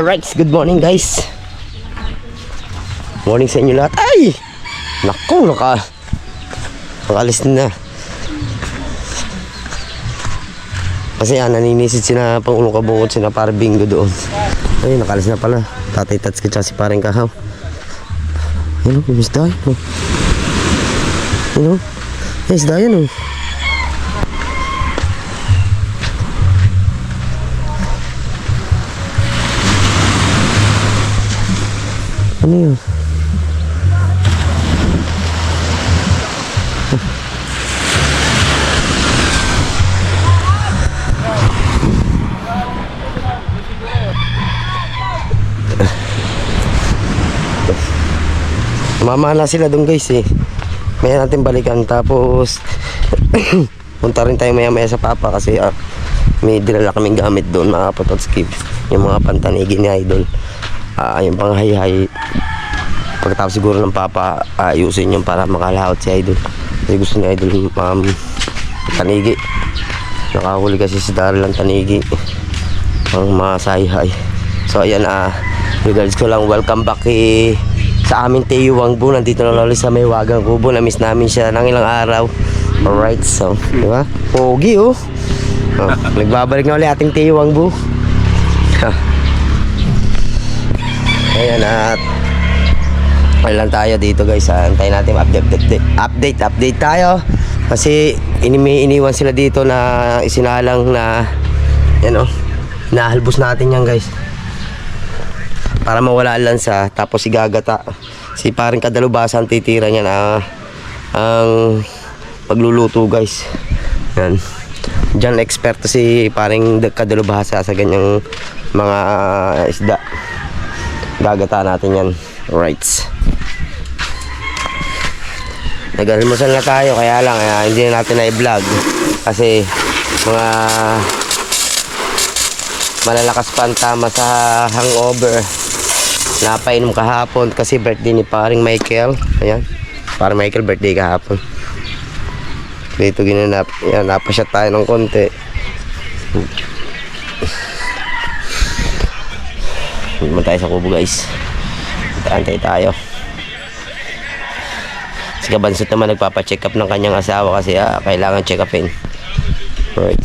Alright, good morning guys. Morning sa inyo lahat. Ay! Naku, nakalis na. Kasi naninisid sina Pangulong Kabungod, sina Pare Bingo doon. Ay, nakalis na pala. Tatay Tats ka si Pareng Kahaw. Ano, isda yun. Ano? Isda yun oh. Ano yun? Mamana sila doon guys eh. Maya natin balikan tapos punta rin tayo maya maya sa Papa kasi may dinala kaming gamit doon mga pototskip. Yung mga pantanigi ni Idol. Yung pang hay-hay. Pagkatapos siguro ng Papa ayusin yung para makalahot si Idol. Kasi gusto ni Idol tanigi. Nakahuli kasi si Daryl ang tanigi. Ang mga say-hay. So ayan regards ko lang, welcome back sa amin Teo Wangbu. Nandito na ulit sa may Wagang Kubo. Na-miss namin siya ng ilang araw. Alright, so di ba? Pogi oh. Nagbabalik na ulit ating Teo Wangbu. Ayan at okay lang tayo dito guys. Antayin natin update tayo. Kasi iniwan sila dito na isinalang na yan oh. Nahalbos natin yan guys. Para mawala lang sa tapos igagata. Si Pareng Kadalubhasa ang titira niya na ang pagluluto guys. Yan. Diyan eksperto si Pareng Kadalubhasa sa ganyang mga isda. Gagata natin yan. Alright. Nag-almusal na tayo kaya lang hindi na natin na i-vlog kasi mga malalakas pa ang tama sa hangover. Napainom kahapon kasi birthday ni Paring Michael. Ayan. Paring Michael birthday kahapon. Dito ginanap. Ayan, napasyat tayo ng konti. Naman tayo sa kubo guys. Antay tayo. Si Kabansot naman nagpapacheck up ng kanyang asawa kasi kailangan check upin. Right.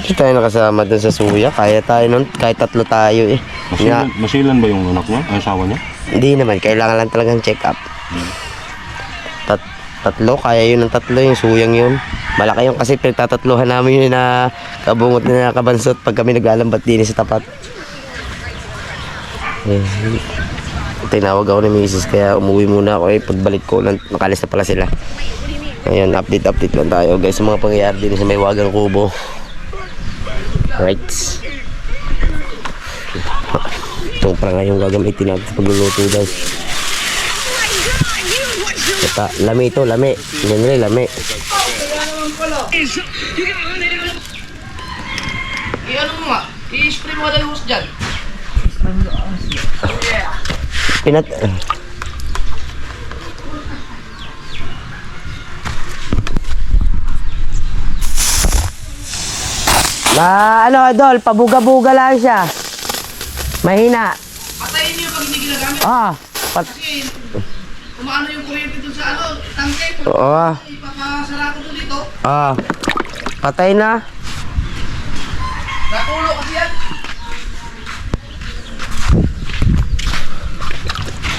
Hindi tayo nakasama dun sa suya. Kaya tayo nun. Kahit tatlo tayo eh. Masilan ba yung anak mo? Ang asawa niya? Hindi naman. Kailangan lang talagang check up. Tatlo. Kaya yun ng tatlo. Yung suyang yun. Malaki yung kasi pinagtatatlohan namin yun na kabungot na Kabansot pag kami naglalambat din sa tapat. Tinawag ako ni Mrs. Kaya umuwi muna ako eh. Pagbalik ko nakalis na pala sila. Ayan. Update lang tayo guys sa mga pangyayari din sa may Wagang Kubo. Right. Itong parang nga yung gagamitin natin sa pagluluto guys. Lami ito, lami. Ganyan lami. I-ano mo nga? I-spray mo ka dahil hus dyan. Ano, Idol, pabuga-buga lang siya. Mahina. Patayin niyo pag hindi ginagamit. Kasi umaano yung kuryente dun sa tangke. Oo. Ipapasara ko dun dito. Patay na. Nakulo kasi yan.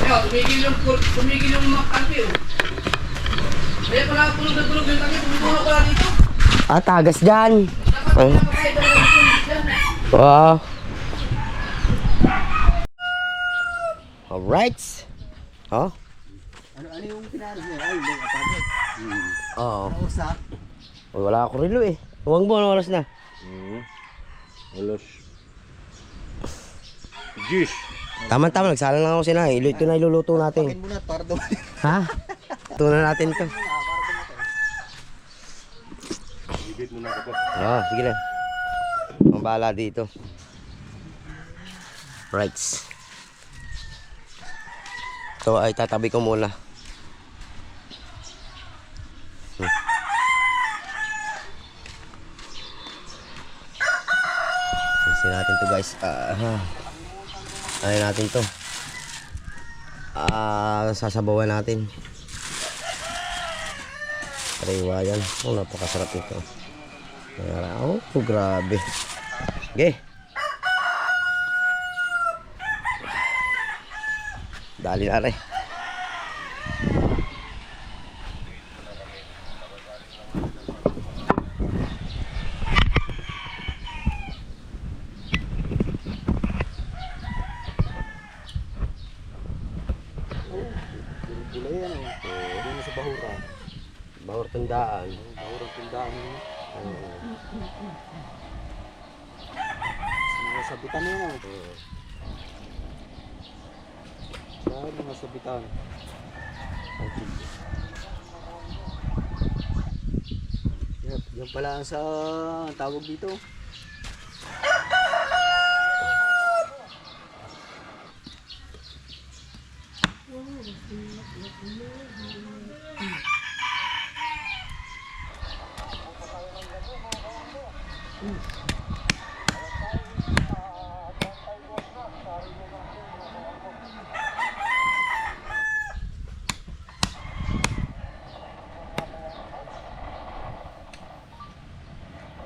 Ayun, tumigil yung tangke oh. Kaya pala tulog na tulog yung tangke. Tumutulog pala dito. Tagas dyan. Wow. Alright. Oh? Ano yung pinaras niya? Ay, yung atabot. Oo. Nausap. Wala ako rilo eh. Huwag mo, ano oras na? Alas 10. Tama-tama, nagsala lang ako sila. Ito na iluluto natin. Pakin muna para daw. Ha? Ito na natin ito. Bigit mo na ako. Sige na. Ang bahala dito. Right. So ay tatabi ko muna. natin to guys. Ano natin to? Sasabawan natin. Kariwa yan. Oh, napakasarap ito. Oh, grabe. Okay. Dali na rin. Gulay yan eh. Doon na sa Bahura. Bahur tendaan. Bahura ang tindahan mo. Sa mga sabitan yun ah. Sa mga sabitan. Yan pala ang sa ang tawag dito.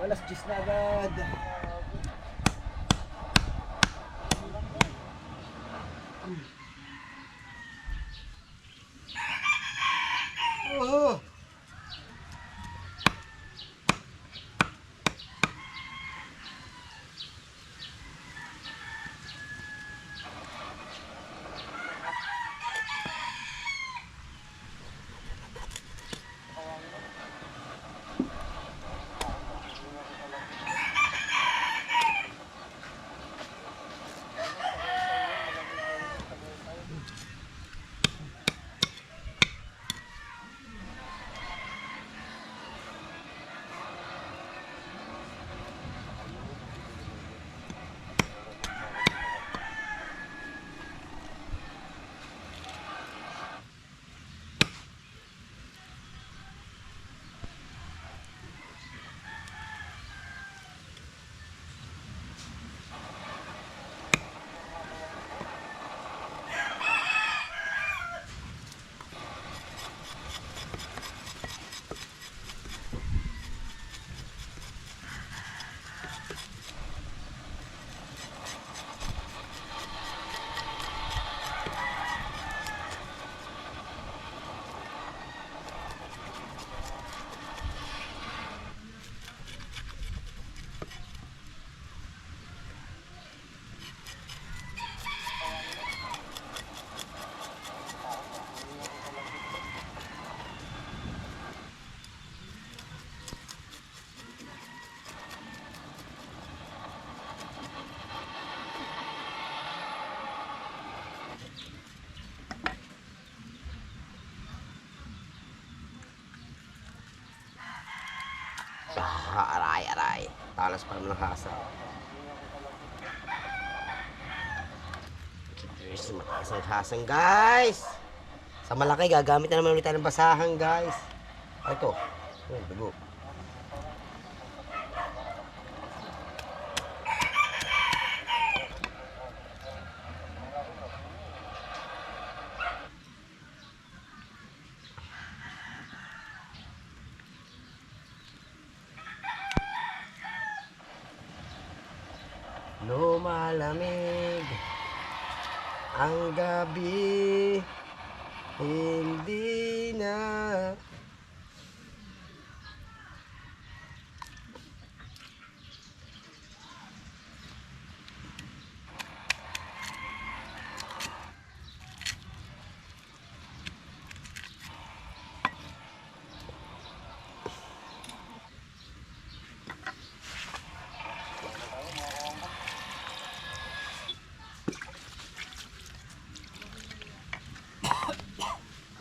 Alas 10 na agad. Oh. Aray. Talas pa naman ng hasa. Cheers, mataas ang hasang guys. Sa malaki, gagamit na naman ulit tayo ng basahan guys. Ito. Oh, dugo. Lumalamig ang gabi, hindi na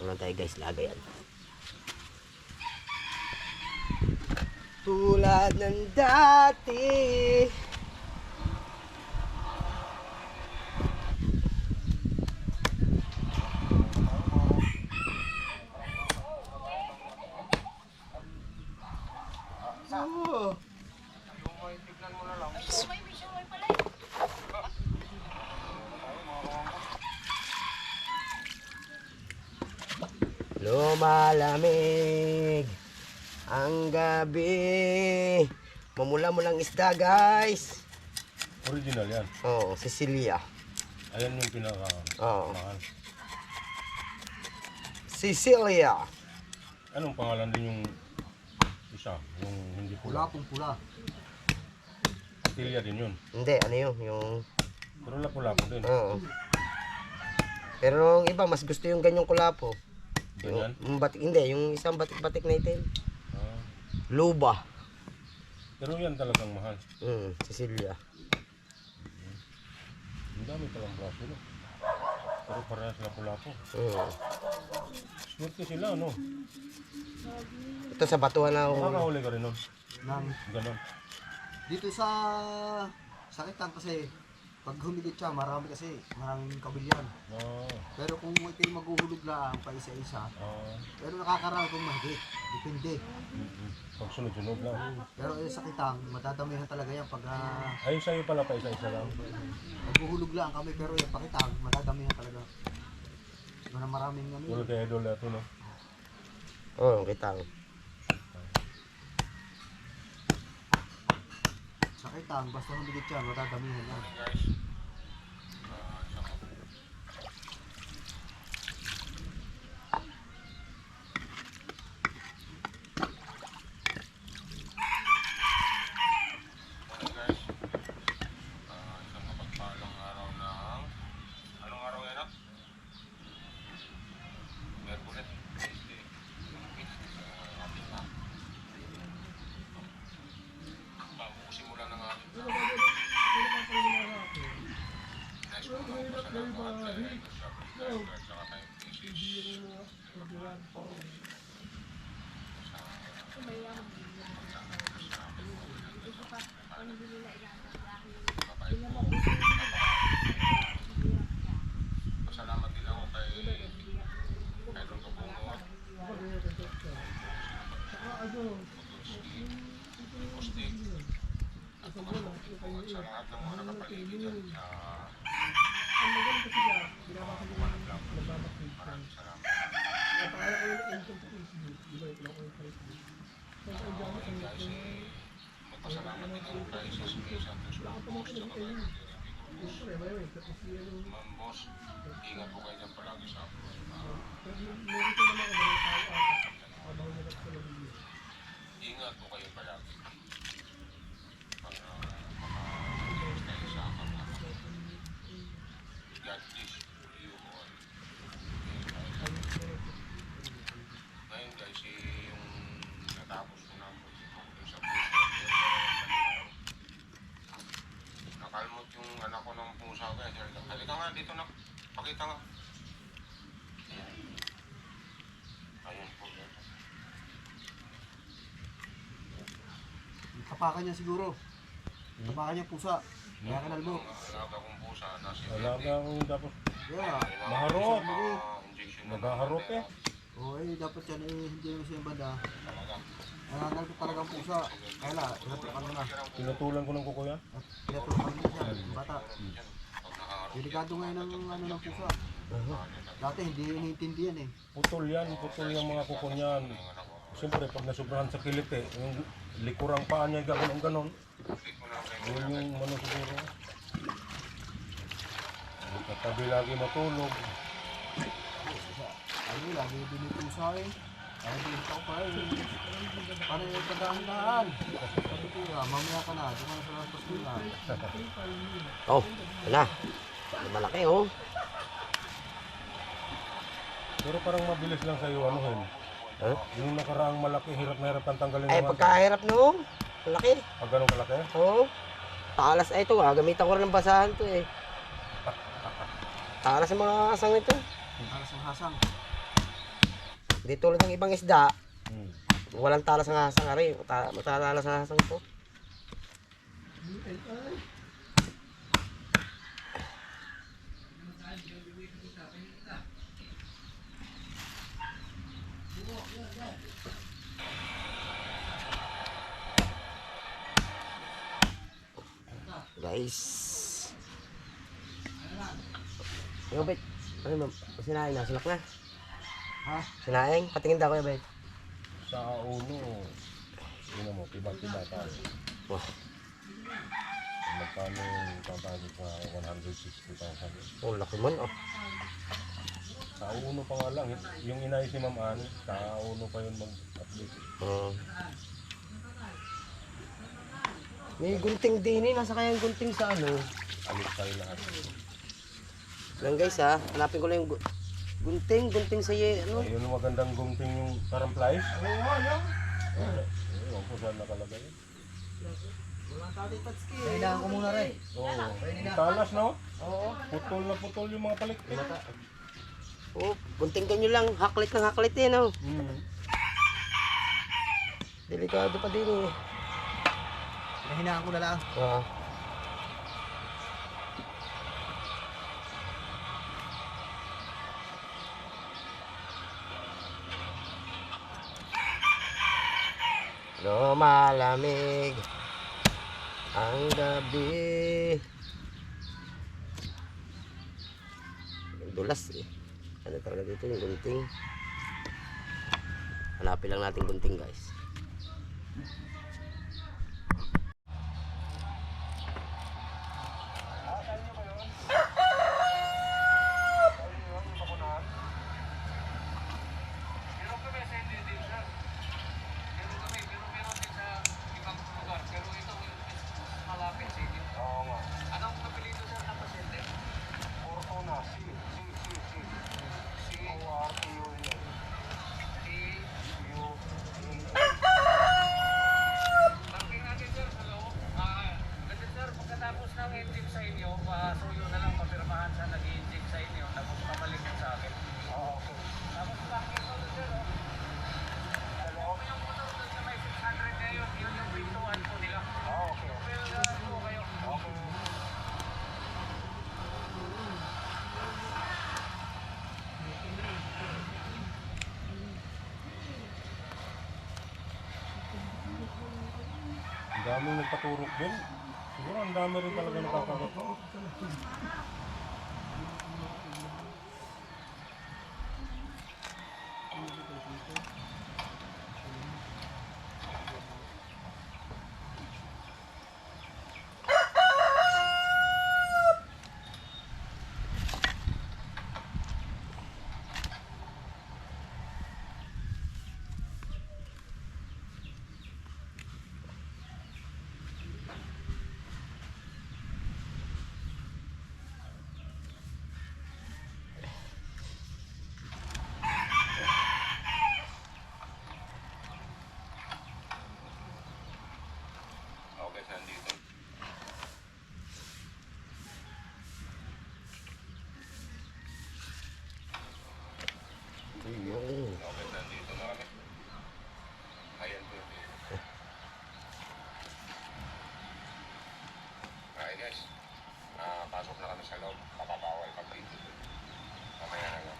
ano tayo guys, lagay yan. Tulad ng dati. Oh. May mission mo pala. Lumalamig ang gabi. Mamula-mulang isda, guys. Original yan. Oh, Sicilia. Ayan yung pinaka Oo. mahal. Sicilia. Anong pangalan din yung isa? Yung hindi Pula pula. pong pula. Patilya din yun. Hindi, ano yun? Yung... Pero lapu-lapu din. Oo. Pero yung iba, mas gusto yung ganyang kulapo. Ganyan. Yung batik, hindi, yung isang batik-batik na itim. Ah. Luba. Pero yan talagang mahal. Sicilia. Ang dami palang braso, no? Pero parehas lapu-lapu. Swerte sila, no? Ito sa batuhan na ako. Makakahuli ka rin nun. Nang, Ganon. dito sa Kitang kasi, pag humigit siya, maraming kabilyan. Ah. Pero kung ito'y maghuhulog lang pa isa-isa, pero nakakarami kung mahigit. Depende. Pag sunod-sunod lang. Pero sa Kitang, madadamihan talaga yan pag Ay, sa'yo pala pa isa-isa lang. maghuhulog lang kami. Pero yung Pakitang, madadamihan talaga. Diba na maraming ano yun. Tulad kay Idol natin, no? Oo, kitang. Sa Kitang, basta humigit siya, madadamihan yan. Nakalmot yung anak ko ng pusa ko. Halika nga dito na. Pakita nga. Ayun po. Kapakan niya siguro. Kapakan niya pusa. Kaya kanalmot. Alaga kong pusa. Alaga kong tapos Yeah. maharot. Naghaharot eh. Oo, dapat yan hindi naman siya banda. Nangangal ko talaga ang pusa. Kaya la, pinatukan mo na. Pinutulan ko ng kuko yan. Pinatukan mo siya, yung bata. Delikado ngayon ng pusa. Dati hindi iniintindihan eh. Putol yung mga kuko niyan. Siyempre pag nasubrahan sa kilit eh, yung likurang paa niya gano'n ganon. Yun yung ano siguro. Katabi lagi matulog. Ano, lagi din yung pusa eh. Ay, dito ko pa eh. Paano yung pagdahan-dahan? Sabi ko, mamaya ka na. Doon ka na sa lantos nila. Oh, wala. Malaki, oh. Pero parang mabilis lang sa'yo ano hen. Huh? Yung nakaraang malaki, hirap na hirap kang tanggalin Ay, naman. pagkahirap no. Malaki. Pag ganun kalaki? Oo. Talas ay ito, gamitan ko rin ng basahan to eh. Talas ang mga asang ito. Para sa hasang. Di tulad ng ibang isda, Hmm. walang talas ang hasang ari. Matatalas ang hasang ito. Guys. Yung bit. Ano mo? Sinain na, sulak na. Ha? Sinaing, patingin daw kuya Bet. Sa uno, yun mo, tiba-tiba tayo. Wah, Magkano yung tatagit na 160,000. oh, laki man oh. Sa uno pa nga lang, yung inayos ni Ma'am Ann, sa uno pa yun mag-update. May gunting din eh, nasa kayang gunting sa ano. Alis tayo lahat. Lang guys ha, hanapin ko lang yung gunting sa ano. Ayun yung magandang gunting yung parang plies. Oo, ano? Ewan ko saan nakalagay. Kailangan ko muna rin. Oo, yung talas no? Oo. Putol na putol yung mga palikpik. Oh, gunting nyo lang, haklit ng haklit eh no. Delikado pa din eh. Hinahinaan ko na lang. Ah. Lumalamig ang gabi. Dulas eh. Ano talaga dito yung gunting. Hanapin lang natin gunting guys. Ang daming nagpaturok din. Siguro ang dami rin talaga nakakagat. Yung Okay guys, pasok na kami sa loob. Papabawal pag dito. Mamaya na lang.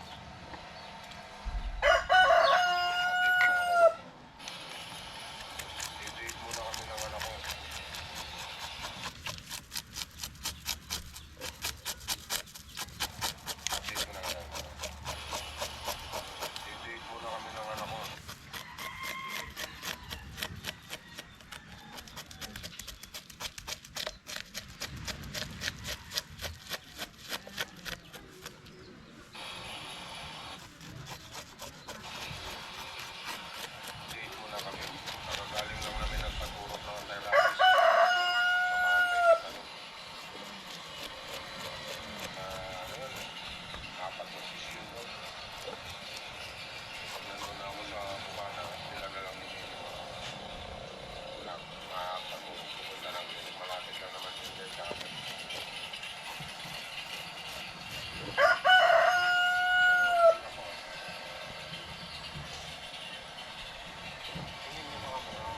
Dito muna kami ng anak ko. Update muna kami. Dito muna kami ng anak ko. Date muna kami. Nakagaling lang namin nagpaturok ng anti-rabies. Ano yun? Apat na sisyon daw. Pag nandun ako sa mukha na sila na lang nililiwa. Pupunta lang din. Malapit lang naman din sa amin. Tingin mo mga mga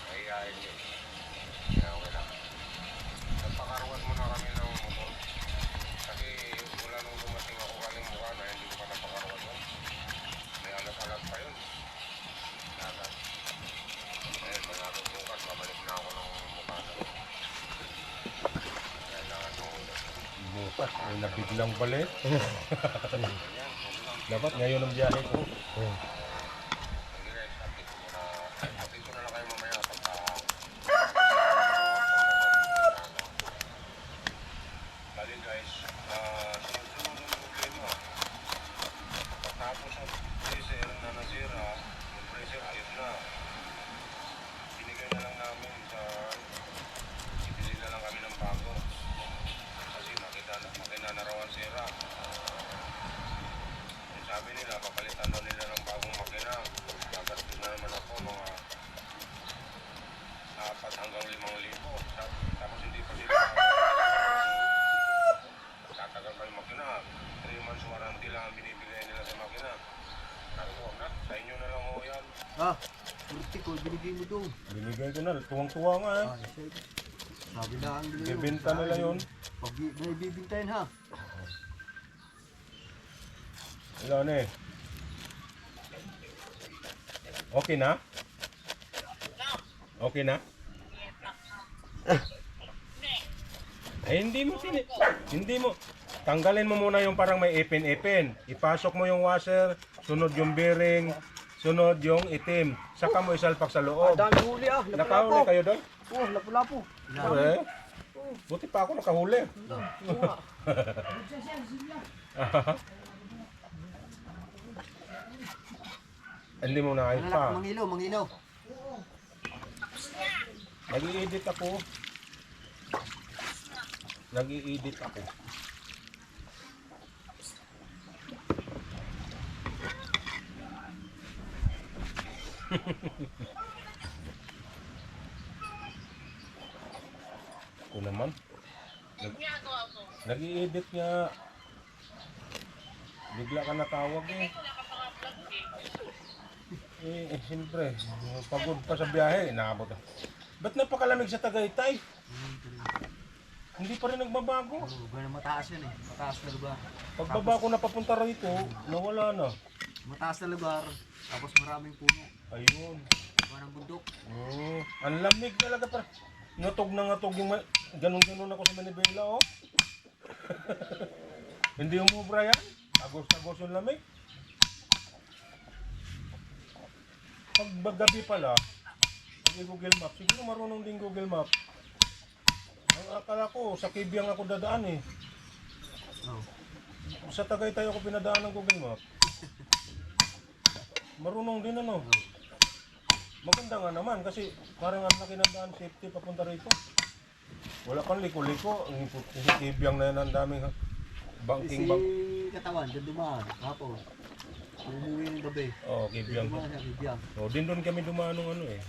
mahihayin yun. Kaya okay lang. Nagpakaruan muna kami ng motor. Kasi mula nung dumating ako kaling mukha na hindi ko pa napakaruan yun. May alat-alat pa yun. Nagat. Ayun, pangarap bukas, babalik na ako ng mukha na. Kailangan nung ulit. Bukas, may biglang balik. Dapat ngayon ang biyahe ko. Sige guys, update ko na lang kayo mamaya pagka bali guys, sunod-sunod ang problema. Pagtapos ang freezer na nasira, yung freezer ayos na. Binigay na lang namin sa ibili na lang kami ng bago. Kasi makita na raw ang sira. Yung sabi nila, papalitan daw nila ng bagong makina. Gagastos na naman ako mga 4 hanggang 5,000. Tapos hindi pa sila tatagal pa yung makina. 3 months warranty lang ang binibigay nila sa makina. Sabi ko, na, sa inyo na lang ho yan. Ah, kurti ko, binigay mo doon. Binigay ko na, tuwang-tuwa nga eh. Sabi na ang binigay mo. Bibenta nila yun. Pag may bibintayin ha. Ilan eh. Okay na? Okay na? Ay, hindi mo. Tanggalin mo muna yung parang may ipin-ipin. Ipasok mo yung washer, sunod yung bearing, sunod yung itim. Saka mo isalpak sa loob. Dami huli ah. Nakahuli kayo doon? Oh, lapu-lapu. Okay. Buti pa ako nakahuli. Hindi mo na ayos pa. Mangilaw, mangilaw. Nag-i-edit ako. Nag-i-edit ako. Ito naman. Nag-i-edit nga. Bigla ka natawag eh. Siyempre, pagod pa sa biyahe, inaabot. Ba't napakalamig sa Tagaytay? Hindi pa rin nagbabago. Lugar na mataas yan eh. Mataas na lugar. Pagbaba ko na papunta rito, nawala na. Mataas na lugar. Tapos maraming puno. Ayun. Lugar ng bundok. Ang lamig talaga pa. Ngatog na ngatog yung ganun-ganun ako sa Manibela, oh. Hindi umubra yan. Agos-agos yung lamig. Pag gabi pala, pag Google Map, siguro marunong din Google Map. Ang akala ko, sa Kibyang ako dadaan eh. Oh. Sa Tagaytay ako pinadaan ng Google Map. Marunong din ano. Maganda nga naman kasi parang ang laki ng daan, safety papunta rito. Wala kang liko-liko. Ang Kibyang na yan, ang daming banking bank. Si katawan, dyan dumaan. Hapon. Umuwi ng gabi. Oh, Kibyang. Dumaan siya, bibiyang. Oh, din doon kami dumaan ng ano eh.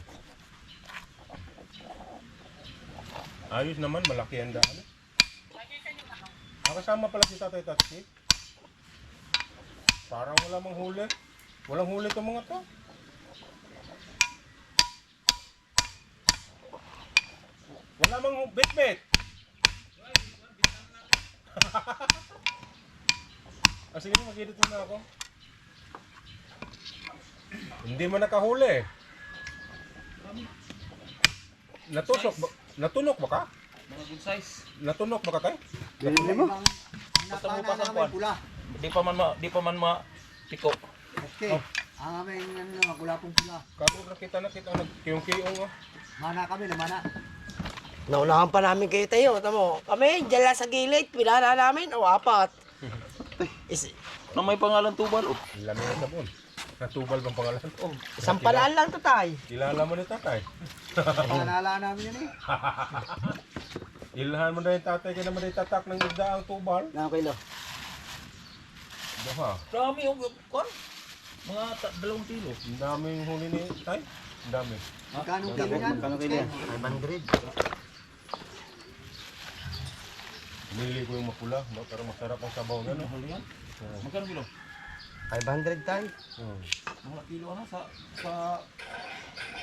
Ayos naman, malaki ang daan. Kasama pala si Tatay Tatsi. Parang wala mang huli. Walang huli itong mga to. Wala mang bit-bit. Sige, mag-edit muna ako. Hindi mo nakahuli. Natunok ba ka? Mga good size. Natunok ba ka kay? Bili mo? Basta Napana bukas ang namin kwan. pula. Di pa man piko. Okay. Ang aming ano, wala pong pula. Kago na kita nagkiyong-kiyong oh. Mana kami, namana. Naunahan pa namin kayo tayo. Tamo, kami dyan lang sa gilid. Pinana namin. O, 4. Na may pangalan tubal oh. Lamig na sabon. Natubal bang pangalan? Oh, Isang palaan lang to tay. kilala mo ni tatay. Naalala namin yan eh. Ilhan mo na yung tatay kaya naman itatak ng isda ang tubal. Na kilo. Baha. Dami yung kwan. Mga 2 kilo. Ang daming huli ni tay. Ang dami. Magkano kilo yan? Magkano kilo yan? 500. Nili ko yung mapula, no? Pero masarap ang sabaw na, no? Magkano kilo? 500 tay. Mga kilo na sa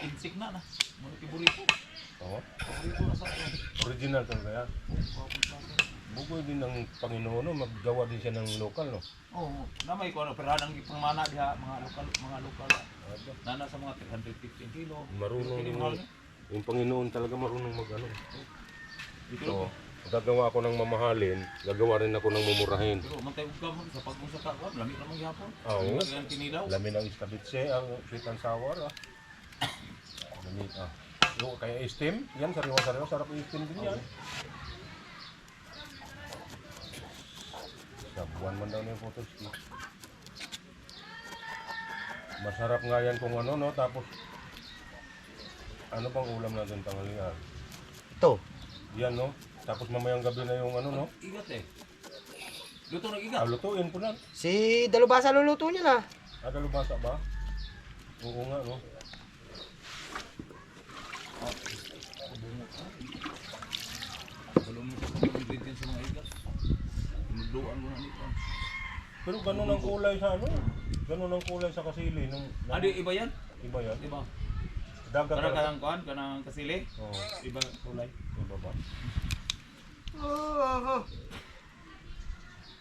insik na. Mga kiburito. Oo. Kiburito na sa Original talaga yan. Bugoy din ng Panginoon, no? Maggawa din siya ng local, no? Oo, na may kuno pero ang pangmana diha mga lokal. Nana sa mga 315 kilo. Marunong din yung Panginoon talaga marunong mag ano. Dito. gagawa ako ng mamahalin, gagawa rin ako ng mumurahin. Pero mantay ug ka mo sa pag-usa ka ko, lami namang gyapon. Oo. Ang kinilaw. Lamin ang istabitse, ang sweet and sour. Lamig, Yung kaya steam, yan sariwa-sariwa, sarap i-steam din yan. Sabuan man daw na yung photos. Masarap nga yan kung ano, no? Tapos, ano bang ulam natin tanghalian? Ito. Yan, no? Tapos mamayang gabi na yung ano, no? Igat eh. Luto ng igat. Lutuin ko na. Si Dalubasa luluto niya na. Dalubasa ba? Oo nga, no? Wala mo sa mga ingredients sa mga igat. Tinudluan mo na nito. Pero ganun ang kulay sa ano? Ganun ang kulay sa kasili. Nung, Adi iba yan? Iba yan? Di ba? Dagat Kanang talaga. kanang kuan, kanang kasili. Oo, Iba kulay. iba ba?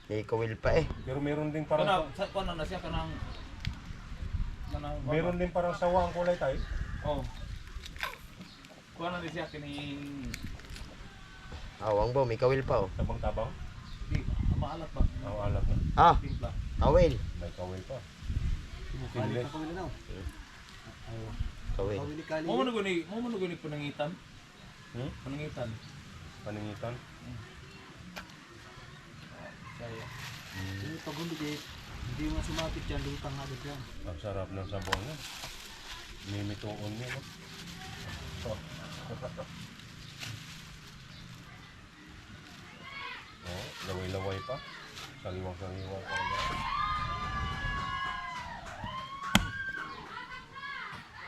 May kawil pa eh. Pero meron din Kanang parang... sa kuan na siya kanang Meron din parang sawa ang kulay tayo. Oh. Kuan na siya kining Awang bo, may kawil pa oh. Tabang-tabang. di maalat ba? Ang alat na. Ah, Timpla. kawil. May kaway pa. Kali Kinles. ka kawila na. Ayo. Kawil. Kawili kali. Mo man guni panangitan. Hmm? Panangitan. Paningitan. Saya. Yung pagundugit, hindi mo sumapit yan, lutang agad yan. Ang sarap ng sabaw niya. Mimituon niya. No? Oh, laway-laway pa. Saliwang-saliwang pa.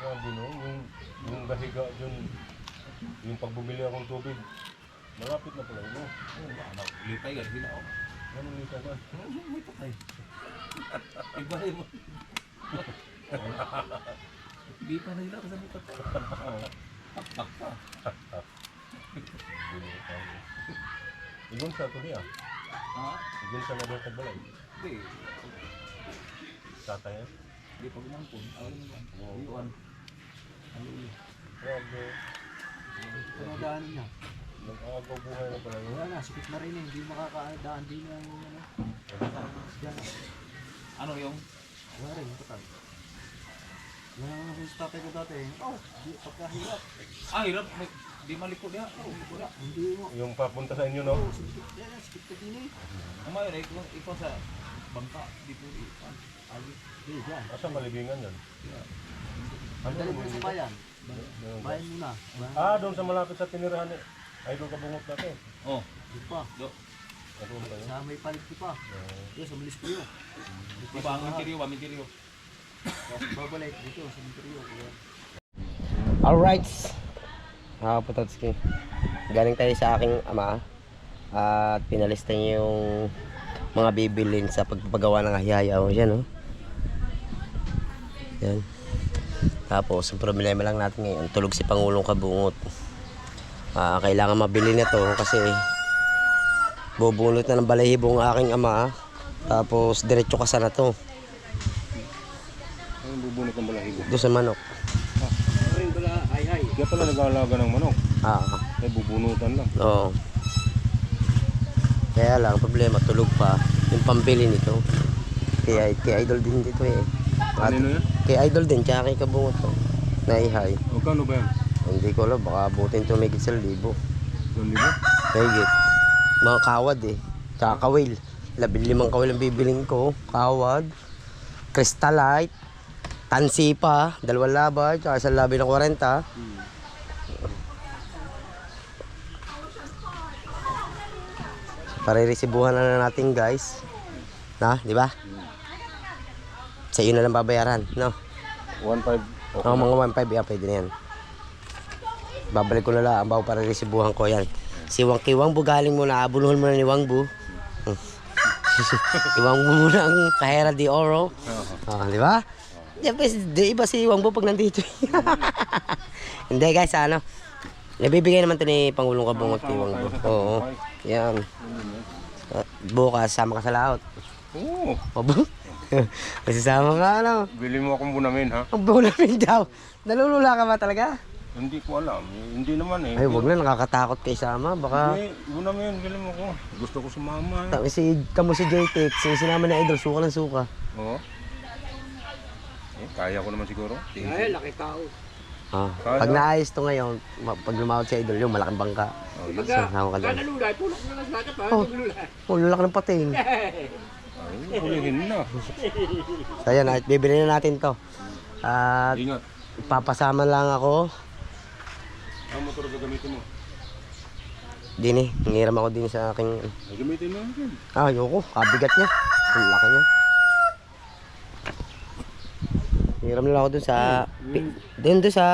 Grabe no, yung dahiga dyan, yung pagbumili akong tubig, malapit na pala yun. Ano, lipay gad sila oh. Ganun nito ba? May patay. Iba mo. Di pa na nila kasi may patay. Oo. Tak pa. Igon sa ito niya. Ha? Igon sa nabang kagbalay. Di. Tatay yan. Di pa gumampun. Awal mo lang. Iwan. Ano yun? Grabe. Pero daan niya. Nag-aagaw buhay na pala yun. Wala na, sikip na rin eh. Hindi makakadaan din ang ano. Yan. Ano yung? Wala rin, total. Yan ang sa tatay ko dati. Oh, di pagkahirap. Ah, hirap. Di malikod niya. Oh, wala. Hindi mo. Yung papunta sa inyo, no? Oh, sikip. Yan, sikip ka din eh. Ang mayon, ikaw sa bangka. Di po ipan. Agi. Hindi, dyan. Asa malibingan yan? Ano Dali mo mo sa bayan. Bayan muna. Doon sa malapit sa tinirahan ni Idol Kabungot natin. Oh. Di pa. Do. Ano ba yun? Sa may palit di pa. Yes, sa malis ko yun. Di ba ang interior? Ang interior. Babalik dito sa interior. Alright. Mga Pototski. Galing tayo sa aking ama. At pinalista niya yung mga bibilin sa pagpapagawa ng ahihayaw. Yan oh. Yan. Tapos, ang problema lang natin ngayon, tulog si Pangulong Kabungot. Kailangan mabili na to kasi bubunot na ng balahibo ang aking ama. Tapos, diretso ka sana to. Ang bubunot ng balahibo. Doon sa manok. Ring bala, hay. Kaya pala nag-aalaga ng manok. Ah, Bubunutan lang. oo. Kaya lang, problema, tulog pa. Yung pambili nito. Kay Idol din dito eh. At Kanino yan? kay Idol din, tsaka kay Kabungot to. Naihay. Magkano ba yan? Hindi ko alam, baka abutin to may 1,000. 2,000? Mahigit. Mga kawad eh. Tsaka kawil. 15 kawil ang bibiling ko. Kawad. Crystalite. Tansi pa. 2 labar. Tsaka 1 labi ng 40. Pariresibuhan na natin guys. Na, di ba? Sa iyo na lang babayaran. No? 1,500. Okay. Oo, mga 1.5 yan, pwede na yan. Babalik ko na lang, bago para resibuhan ko yan. Si Wang Bu, galing mo na, abunuhan mo na ni Wang Bu. Si Wang Bu muna ang kahera di oro. Di ba? Di iba si Wang Bu pag nandito. Hindi guys, ano. Nabibigay naman to ni Pangulong Kabungot kay Wang Bu. Oo, yan. Bukas, sama ka sa laot. Oo. Obo? Masasama ka, ano. Bili mo akong bunamin, ha? Ang bulamin daw. Nalulula ka ba talaga? Hindi ko alam. Hindi naman eh. Ay, wag na, nakakatakot kay sama. Baka, Hindi, una mo yun, galing mo ko. Gusto ko sumama. kamo si JTX, yung sinama na idol, suka ng suka. Oo. Kaya ko naman siguro. Ay, laki tao. Pag naayos to ngayon, pag lumawag si idol, yung malaking bangka. Sama ka Pagka lang. nalulay, pulok na lang natin pa. Oh. Nalulay. Lalaki ng pating. Ay, hulihin na. So yan, at bibili na natin to. At Ingat. papasama lang ako. Ang motor gagamitin mo. Din nangiram ako din sa aking... Ay, gamitin mo yun. ayoko, kabigat niya. Ang laki niya. Nangiram lang ako dun sa... Doon sa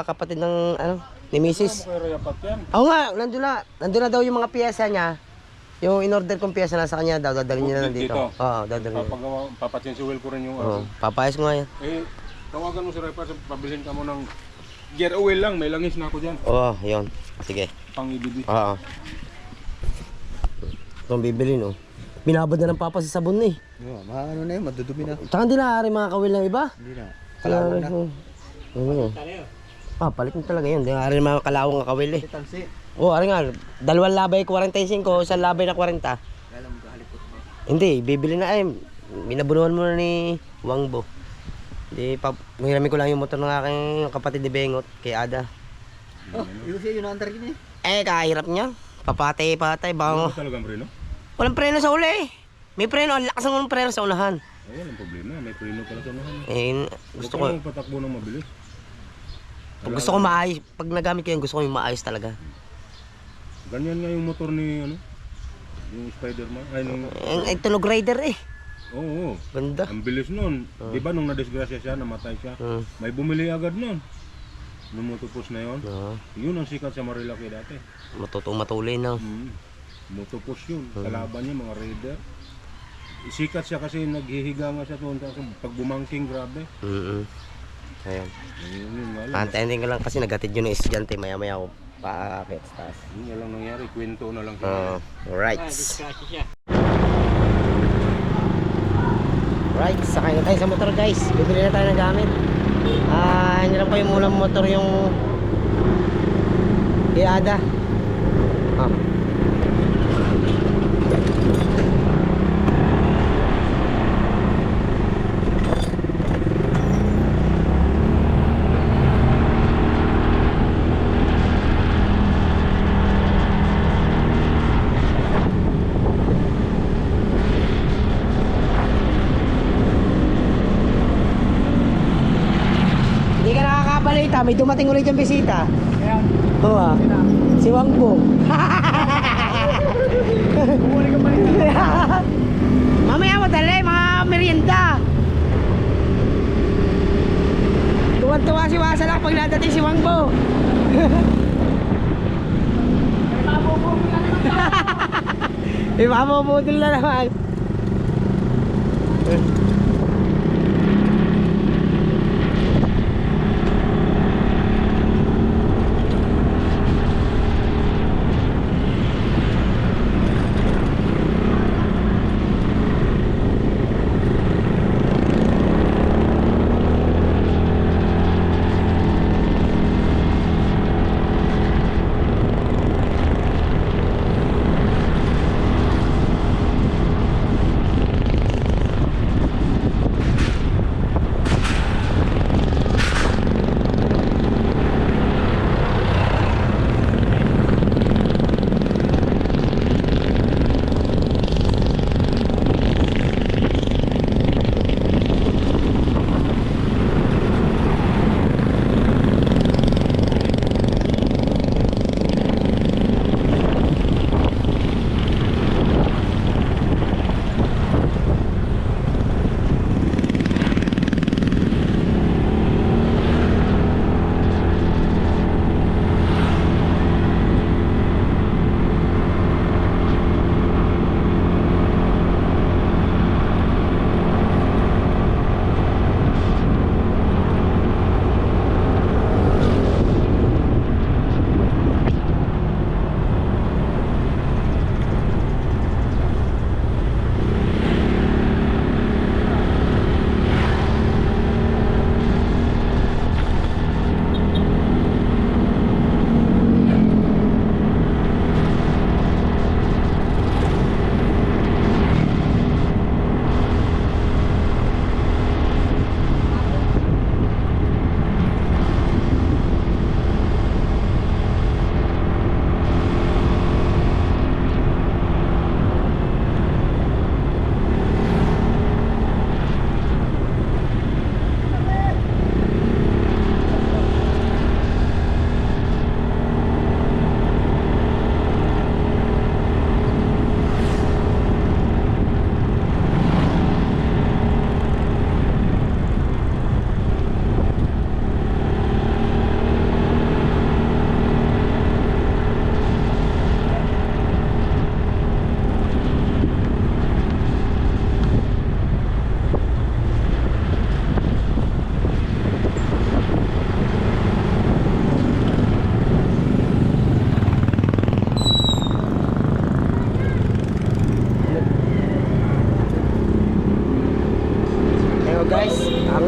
kapatid ng ano, ni Mrs. Kaya rayapat yan. Oo nga, nandun na daw yung mga piyesa niya. Yung in-order kong piyesa na sa kanya daw, dadalhin niya na nandito. Dito? Oo, dadalhin niya. Papachinsuel ko rin yung Oo, papayas ko nga yan. tawagan mo si Repa, pabilhin ka mo ng gear oil lang, may langis na ako dyan. Oo, yun. Sige. Pang ibibig. Oo. Itong bibili, no? Binabad na ng papa sa sabon eh. Ano na yun, madudumi na. Tsaka hindi na mga kawil ng iba. Hindi na. Kalawang na. Oo. Palit na talaga yun. Hindi nga rin mga kalawang nga kawil eh. Tansi. Oo, ari nga. Dalawang labay 45, isang labay na 40. Alam mo, halipot mo. Hindi, bibili na ay. Binabunuhan mo na ni Wangbo. Hindi, mahiramin ko lang yung motor ng aking kapatid ni Bengot, kay Ada. Oh, yun ang antar gini. Kahirap niya. Papatay, Ano bango. talagang preno? Walang preno sa uli eh. May preno, ang lakas ng preno sa unahan. Ay, walang problema, may preno pala sa unahan. Gusto Huwag ko, kang patakbo ng mabilis. pag gusto ko maayos, pag nagamit ko yun, gusto ko yung maayos talaga. Ganyan nga yung motor ni, ano, yung Spider-Man. Ay, nung, Ang tunog rider eh. oo, Ganda. ang bilis nun. Di ba nung nadisgrasya siya, namatay siya, may bumili agad nun. Nung motopos na yun. Yun ang sikat sa Marilaki dati. Matuloy na. Motopos yun. Kalaban niya, mga raider. Sikat siya kasi naghihiga nga siya doon. Tapos pag bumangking, grabe. Ayan. Yun nga lang. Antayin ko lang kasi nagatid yun ng estudyante. Maya ako paakit sa taas. Yun nga lang nangyari. Kwento na lang siya. Alright. Discussion siya. Right, sakay na tayo sa motor guys. Bibili na tayo ng gamit. Hindi lang pa yung mulang motor yung Iada. Hindi ka nakakabalita, may dumating ulit yung bisita. Oo ah. Si Wangbo. Mamaya mo dali, mga merienda. Tuwan-tuwa si Wasalak pag nadating si Wangbo. Ibabubudol na naman.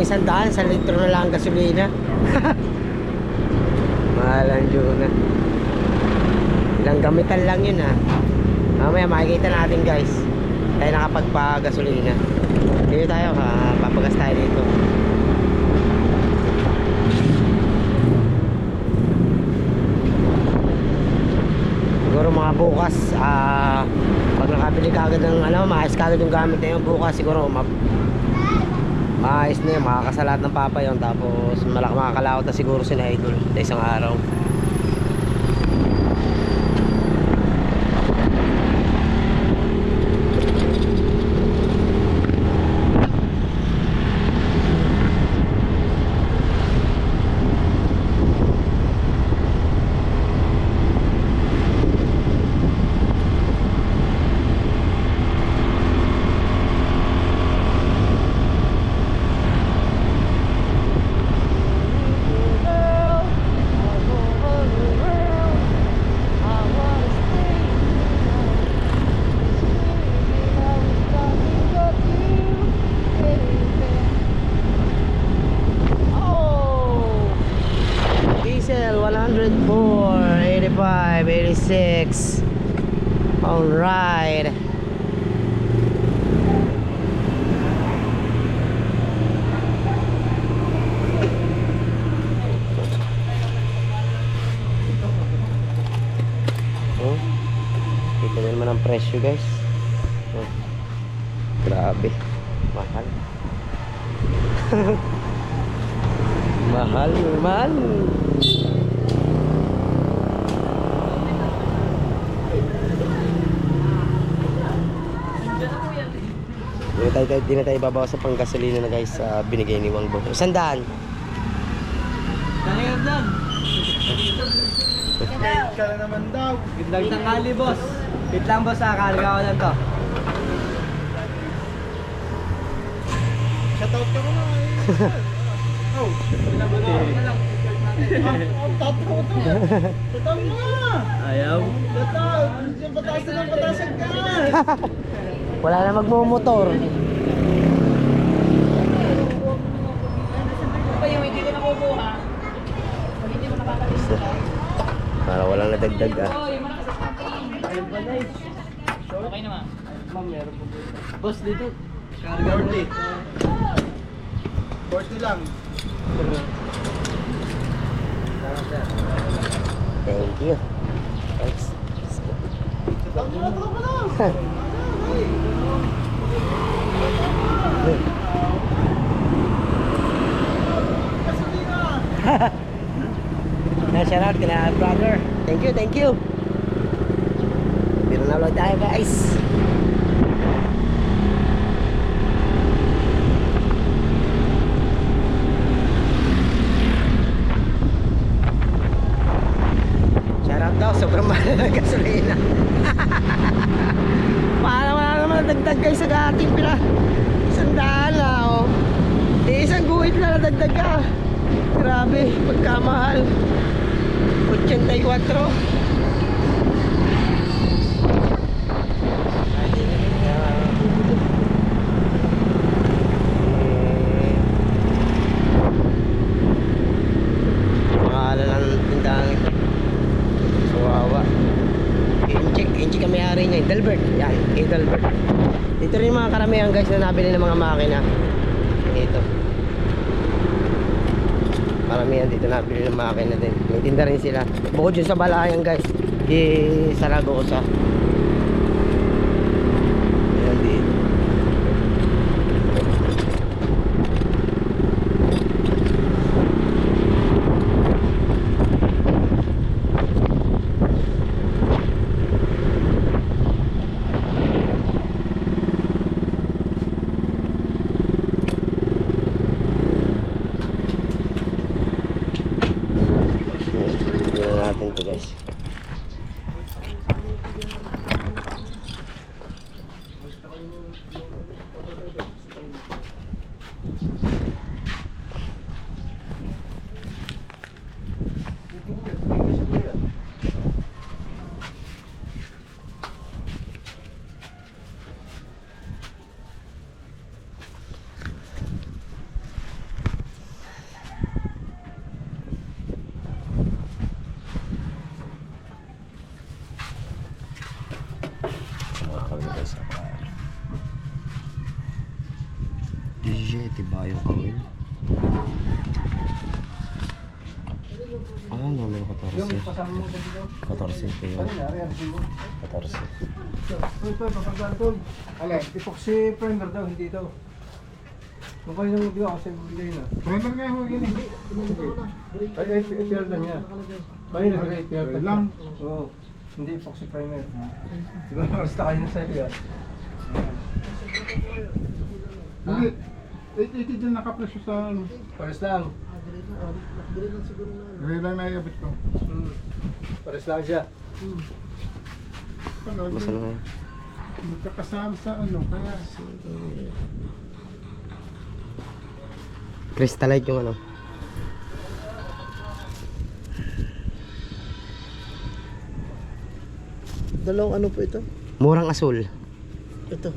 100 sa litro na lang ang gasolina. Mahal ang Juna. Ilang gamitan lang yun ha. Mamaya makikita natin guys. Tayo nakapagpa-gasolina. Dito tayo ha, papagas tayo dito. Siguro mga bukas, pag nakabili ka agad ng maayos ka agad yung gamit na yun, bukas siguro maayos na yun, makakasalat ng papa yun. Tapos makakalaot na siguro si na Idol sa isang araw. Diesel 104, 85, 86. All right. Oh, kita nyo naman ang presyo guys. Oh, grabe, mahal. Mahal, mahal. Di na tayo babawas sa panggasolina na guys sa binigay ni Wangbo. 100. Kaya vlog. Ka na naman daw. Vlog tanghali boss. Wait lang boss ha, karga ko lang to. Shoutout ka muna eh. Oh. Shoutout mo nga. Ayaw. Shoutout. Yung patasan ng patasan ka. Wala na magmumotor. Pa yung hindi ko nakukuha. Pag hindi mo nakakalis na. Para walang nadagdag ah. Okay naman. Ma'am, meron po. Boss dito. Karga mo. 40 lang. Thank you. Thanks. Shout out kina brother. Thank you, thank you. Biro na ulit tayo guys. Shout out daw, sobrang mahal ng gasolina. Paano wala naman dagdag guys sa ating pila. 100 na oh. Isang guhit na nadagdag ka. Grabe, pagkamahal. 84. Mahal lang ang tindahan ito. Kawawa. Incheck ang may-ari niya. Dalbert. Yan, kay Dalbert. Dito rin mga karamihan guys na nabili ng mga makina. Dito. Maramihan dito nabili ng makina din. May tinda rin sila. Bukod yun sa Balayan guys. Di Saragosa. Ayan dito. Tingnan natin to guys. Tiba yung kawin. Ah, numero 14. 14 ito yun. 14. Ito, papagdaan tol. Ale, epoxy primer daw, hindi ito. Mabay nang biyo kasi bigay na. Primer nga ho yun eh. Ay, APR lang niya. Kaya na APR lang. Oo. Hindi epoxy primer. Diba basta kayo na sa iyo. Hindi. 880 din nakapresyo sa ano. Pares lang. Gray lang na iabit ko. Pares lang siya. Ano, Basta na ngayon. magkakasama sa ano. Kaya Crystallite yung ano. Dalawang ano po ito? Murang asul. Ito.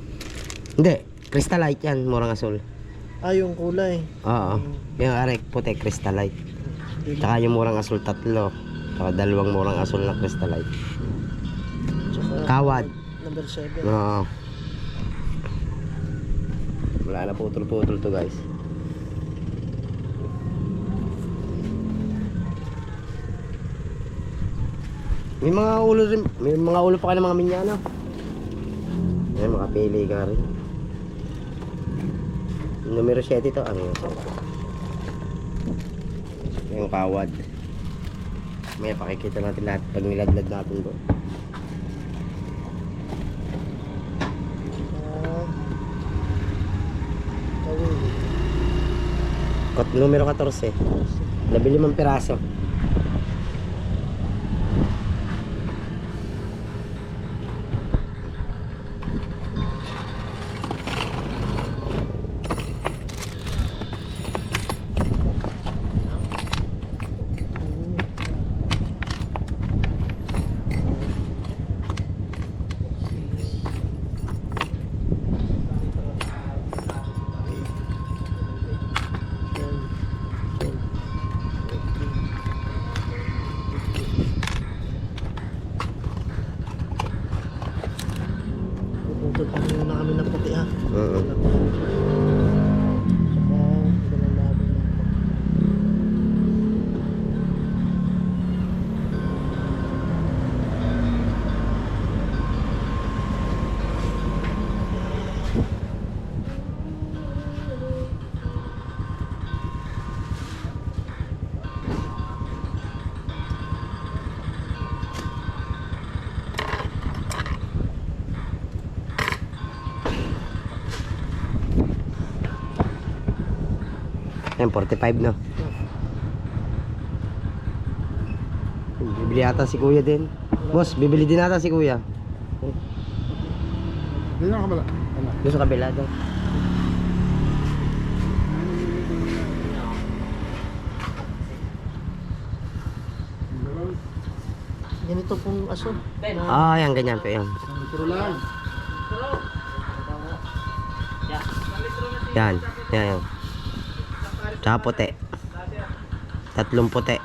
Hindi, crystallite yan, murang asul. Ah, yung kulay. Oo. Yung arek puti, crystallite. Tsaka yung murang asul, 3. Tsaka 2 murang asul na crystallite. Tsaka Kawad. number 7. Oo. Wala na, putol-putol to guys. May mga ulo rin, may mga ulo pa kayo ng mga minyano. Ay, makapili ka rin. Numero 7 to, ano yun? Yung kawad. May pakikita natin lahat pag nilaglag natin doon. Numero 14. 15 piraso. Puputol pa muna kami ng puti ha. Oo. Saka, dalawang laban na. Yan, 45 no. Bibili ata si kuya din. Boss, bibili din ata si kuya. hindi na kabala. Ano? Doon sa kabila daw. Ganito pong aso. Na, Ah, yan, ganyan pa yan. Pero lang. Yan, yan, yan. Tsaka puti. 3 puti.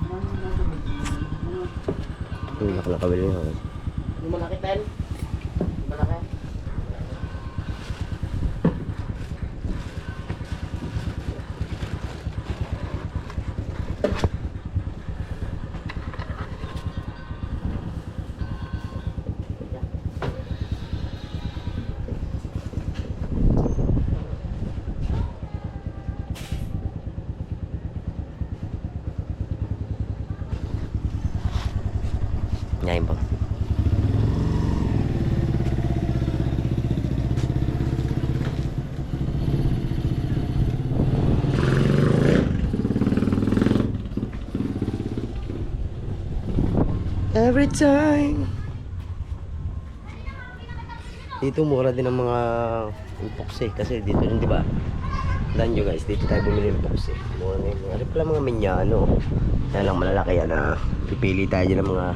sinabi na 40. Yung nakakabili nyo. Yung malaki pen? Yung malaki? Ngayon po. Every time. Dito mura din ang mga epoxy kasi dito rin, di ba? Dan nyo guys, dito tayo bumili ng box eh. Ano pala mga minyano. Yan lang malalaki yan ah. Pipili tayo dyan ng mga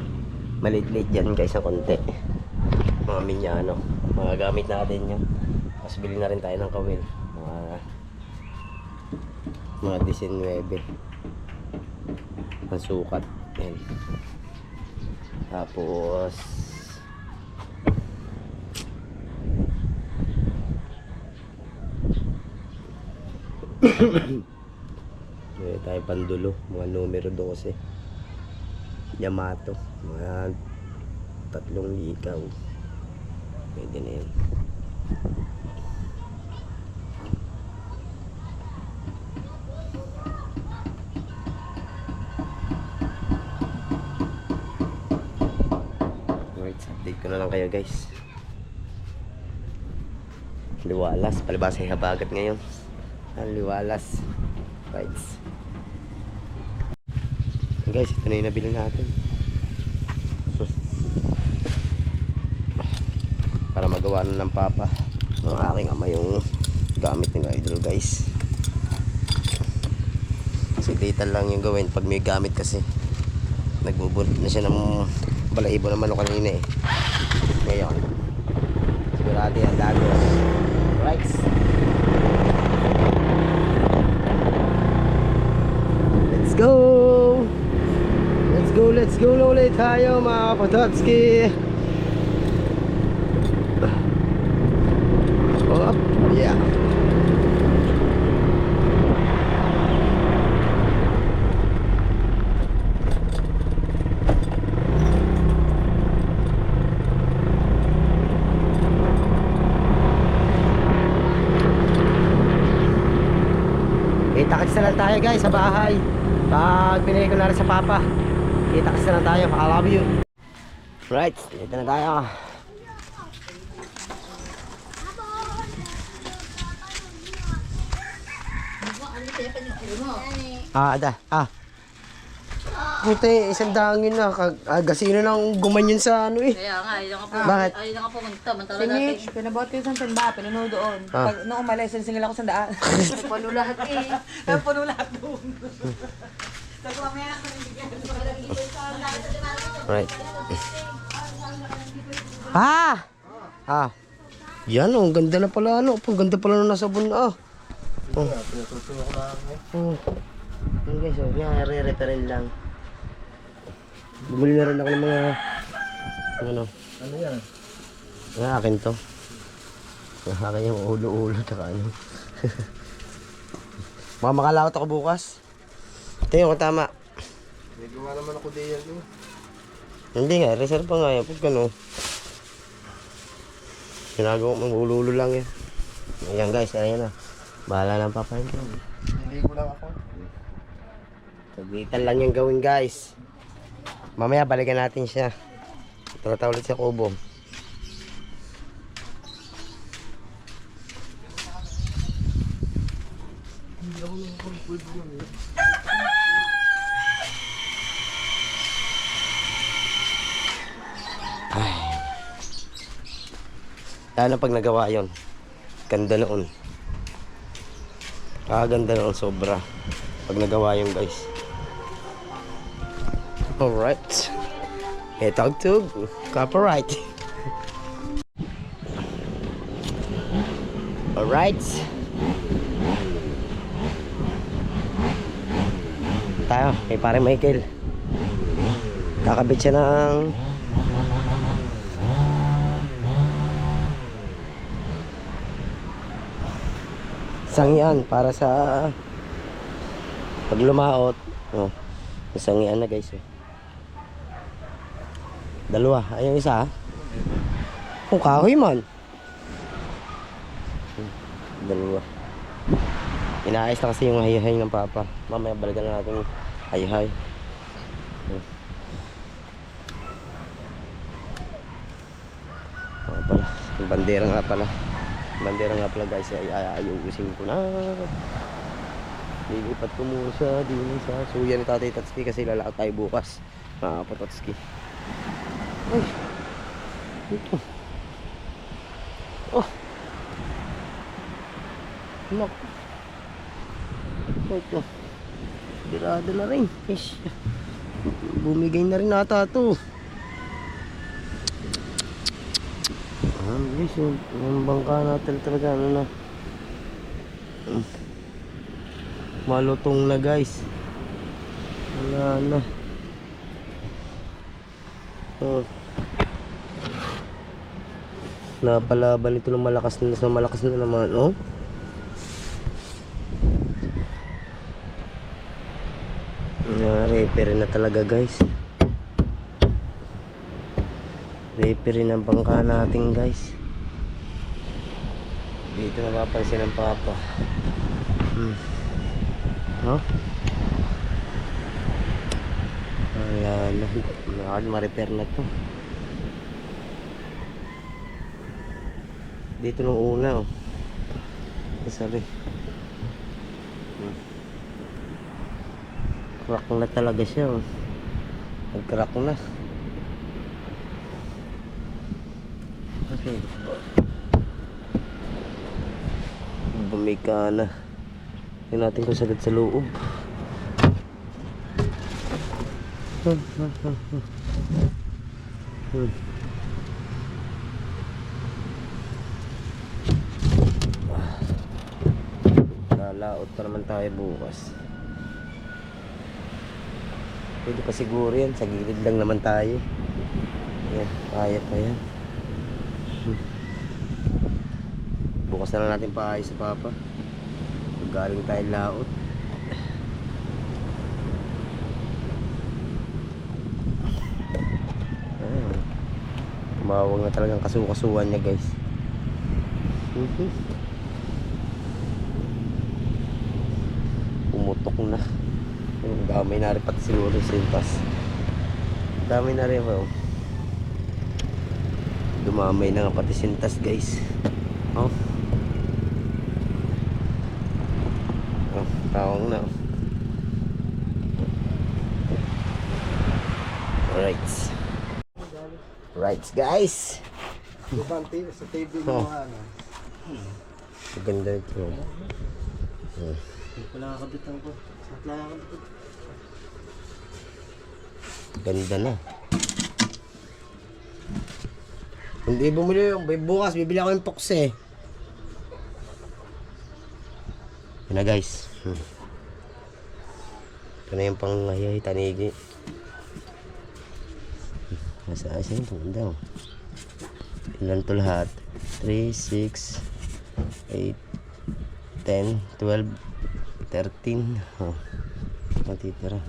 maliit-liit dyan guys na konti. Mga minyano. Mga gamit natin yan. Tapos bili na rin tayo ng kawil. Mga 19. Ang sukat. Yan. Tapos may tayo pandulo, mga numero 12 Yamato, mga 3 likaw, pwede na yan. Alright, update ko na lang kayo guys. Liwalas, palibasa yung habagat ngayon. Ang liwalas rides. Guys, ito na yung nabili natin para magawa na ng papa ng aking ama yung gamit ng idol guys. Siglitan lang yung gawin pag may gamit kasi nagbubunot na siya ng balaibo ng manok kanina eh. Ngayon sigurado yan dagos rides. Let's go na ulit tayo mga Pototski. Oh, yeah. Kita-kits na lang tayo guys sa bahay. Pag pinili ko na rin sa papa, kita-kits na lang tayo. I love you. Right, dito na tayo. Ada. Puti, isang dangin na. Gasino nang gumanyan sa ano eh. Kaya nga, ayun nga po. Bakit? Ayun nga po, mantala natin. Sinich, pinabot ko yung sanda, pinuno doon. Pag nung umalis, singil ako sa daan. Puno lahat eh. Puno lahat doon. Right. Yan oh, ganda na pala ano. Ang ganda pala nung nasa sabon na Yan guys, oh, yan, re-reparin lang. Bumili na rin ako ng mga ano yan? Ang akin to. Ang akin yung ulo-ulo taka ano. Baka makalawat ako bukas. Tingnan ko tama. May gawa naman ako diyan eh. Hindi nga, reserve pa nga yan. Pag ano, ginagawa mong ulo-ulo lang yan. Ayan guys, ayan na. Bahala ng papahin ko. Hindi ko lang ako. Sabitan lang yung gawin guys. Mamaya balikan natin siya. Tara ulit sa kubo. Lalo pag nagawa yon, ganda noon. Ganda noon sobra pag nagawa yung guys. Alright, tugtog copyright. Alright, tayo kay pare Michael. Kakabit siya ng sangian para sa pag lumaot. Sangian na guys eh. Dalawa, ayun isa. Kahoy man. Dalawa. Inaayos na kasi yung hayhay ng papa. Mamaya balikan na natin yung hayhay. Pala, yung bandera nga pala. Bandera nga pala guys, ay ayusin ko na. Lilipat ko muna siya din sa suya ni Tatay Tatsuki kasi lalakad tayo bukas. Mga Pototski. Ay, ito. Oh. Look. Ito. Birado na rin. Ish. Bumigay na rin ata ito. Guys, yung bangka natin talaga ano na. Malutong na guys. Wala na. Napalaban ito ng malakas na naman, oh. Repair na talaga guys. Repair ang bangka natin guys. Dito napapansin ng papa. Oh? Wala na. Ma-repair na to. Dito nung una, oh. Sorry. Crack na talaga siya, oh. Nag-crack na. Okay. Bumika na. Tingnan natin kung sagad sa loob. Lalaot pa naman tayo bukas. Pwede pa siguro yan. Sa gilid lang naman tayo. Yan, kaya pa yan. Bukas na lang natin paayos sa papa. Galing tayo laot. Tumawag na talagang kasukasuan niya guys. Pumutok na. Damay na rin pati siguro sintas. Damay na rin oh. Dumamay na nga pati sintas guys. Oh. Oh, tawang na. Alright. Right guys. Bante sa table mo ano. Maganda ito. Wala ka bitang ko. Wala ka bitang. Ganda na. Hindi bumili yung bukas, bibili ako yung pokse. Yun na guys. Ito na yung panghayay, tanigi. Nasa asin ito, ganda. Ilan to lahat? 3, 6, 8, 10, 12, 13. Oh, matitira.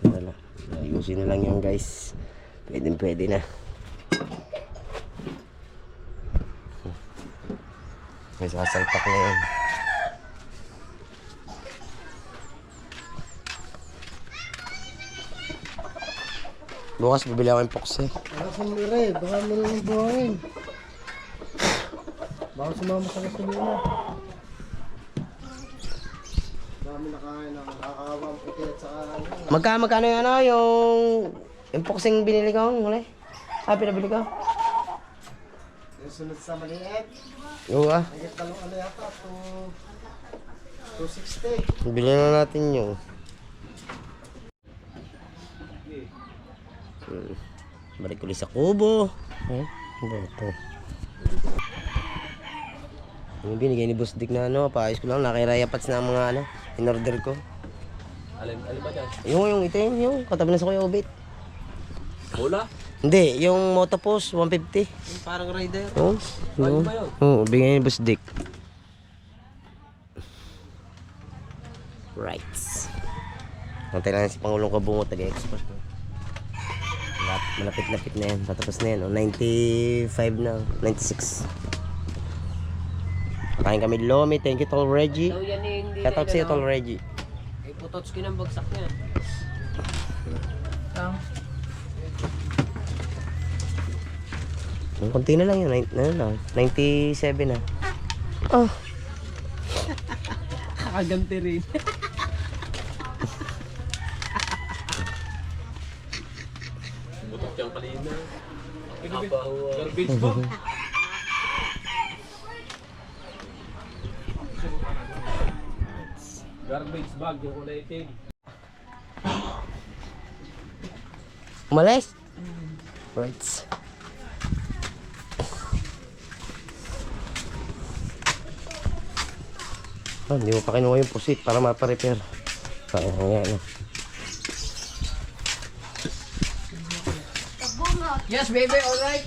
Wala. Ayusin na lang yan guys. Pwede na. May sasalpak na yan. Bukas bibili ako yung pokse. Baka sumire, baka mo nang buhangin. Baka sumama sa gasolina. Dami nakain na nakakawang puti at saka ano. Magkano yung ano, yung pokseng binili ko, muli? Pinabili ko? Yung sunod sa maliit. Oo ah. Nagit talong ano yata, 260. Bili na natin yung. Balik ulit sa kubo. Ano ito? Yung binigay ni Boss Dick na ano, paayos ko lang. Nakiraya pats na ang mga ano, in-order ko. Alin ba dyan? Yung itim, yung katabi na sa Kuya Obit. Bola? Hindi, yung Motopost 150. Yung parang rider. Oo. Ayun ba yun? Oo, bigay ni Boss Dick. Right. Antay lang si Pangulong Kabungot, taga-export. Malapit-lapit na yan. Patapos na yan. 95 na. 96. Pakain kami Lomi. Thank you, Tol Reggie. Daw yan eh, hindi Shout out sa'yo, Tol Reggie. ay putots ko ng bagsak niya. Konti na lang yun. 97 na. Oh. Kakaganti rin. Butok yung kanina. Garbage ba? Garbage bag, yung kulay itim. Umalis? Right. Hindi mo pa kinuha yung pusit para maparepair. Yan. Yes, baby, alright.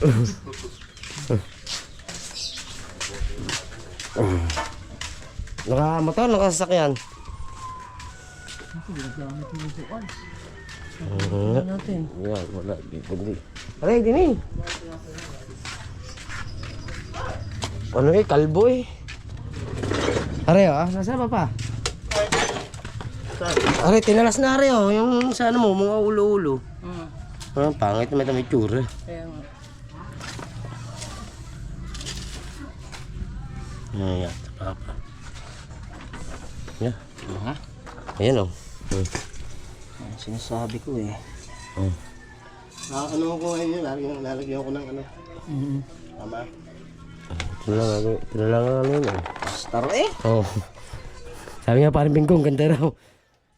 Naka-motor, nakasasakyan. Natin. Yan, wala. Hindi. Aray, din eh. Ano eh, kalbo eh. Aray, nasa pa pa? Aray, tinalas na aray oh. Yung sa ano mo, mga ulo-ulo. Pangit naman ito may tsura. Kaya nga. Ayan, papa. Yan. Ayan oh. Sinasabi ko eh. Oh. Ano ko ngayon yun, lalagyan ko ng ano. Tama. Tinalang ano yun eh. Star eh. Oh. Sabi nga parang bingkong, ganda raw.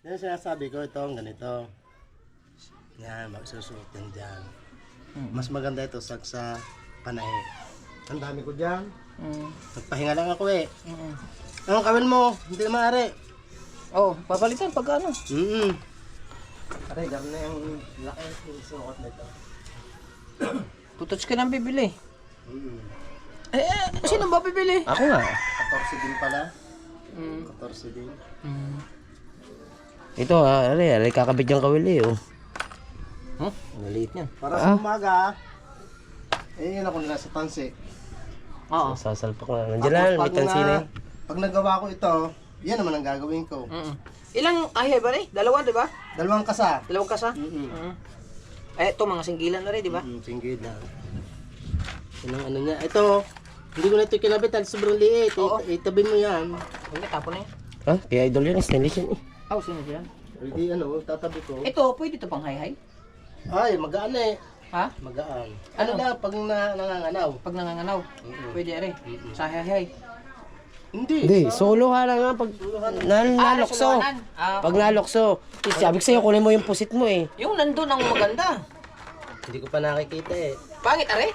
Yan sinasabi ko, ito ang ganito. Yan, magsusutin dyan. Mas maganda ito sa panahe. Ang dami ko dyan. Nagpahinga lang ako eh. Anong kawin mo? Hindi na maaari. Oh, papalitan pag ano. Aray, gano'n na yung laki yung sukat na ito. Putots ka nang bibili. Sino ba bibili? Ako nga. 14 din pala. 14 din. Ito aray, kakabit yung kawili oh. Maliit niyan. Para sa umaga, yun ako nila sa tansi. Oo. Sasalpak na. Nandiyan lang, may tansina yun. Pag nagawa ko ito, yan naman ang gagawin ko. Ilang ahe ba rin? Dalawa, di ba? Dalawang kasa. Dalawang kasa? Eh, ito mga singgilan na rin, di ba? Singgid lang. Yun ang ano niya. Ito, hindi ko na ito kinabit dahil sobrang liit. Itabi mo yan. Hindi, tapon na yan. Kaya idol yan, stainless yan eh. Oh, sino dyan? Hindi ano, tatabi ko. Ito, pwede ito pang hay-hay? Ay, magaan eh. Ha? Magaan. Ano na, pag nanganganaw. Pag nanganganaw? Pwede rin. Sa hay-hay. Hindi. Solo ka lang nga pag nalokso. resuluanan. Pag nalokso. Sabi ko sa'yo, kunin mo yung pusit mo eh. Yung nandun ang maganda. Hindi ko pa nakikita eh. Pangit, are?